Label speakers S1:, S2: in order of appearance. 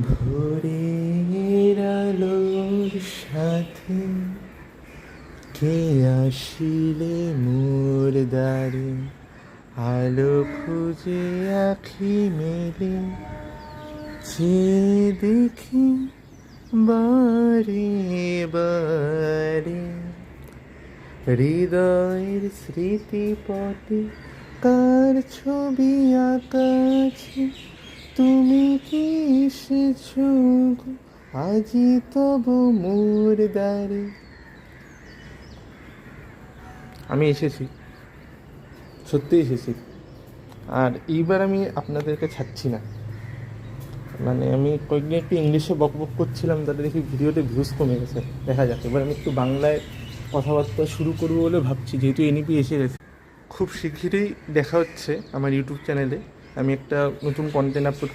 S1: ভোরের আলোর সাথে কে আসিলে মোর দ্বারে, আলো খুঁজে আঁখি মেলে যে দেখি বারে বারে। হৃদয়ের স্মৃতিপটে কার ছবি আঁকা আছে, তুমি কি এসেছো গো আজি তব মোর দ্বারে। আমি এসেছি, সত্যি এসেছি। আর এইবার আমি আপনাদেরকে ছাড়ছি না। মানে আমি কয়েকদিন একটু ইংলিশে বকবক করছিলাম, তাতে দেখি ভিডিওতে ভিউজ কমে গেছে। দেখা যাক, এবার আমি একটু বাংলায় কথাবার্তা শুরু করবো বলে ভাবছি, যেহেতু এনইপি এসে গেছে। খুব শিগগিরই দেখা হচ্ছে আমার ইউটিউব চ্যানেলে। আমি একটা নতুন কন্টেন্ট আপলোড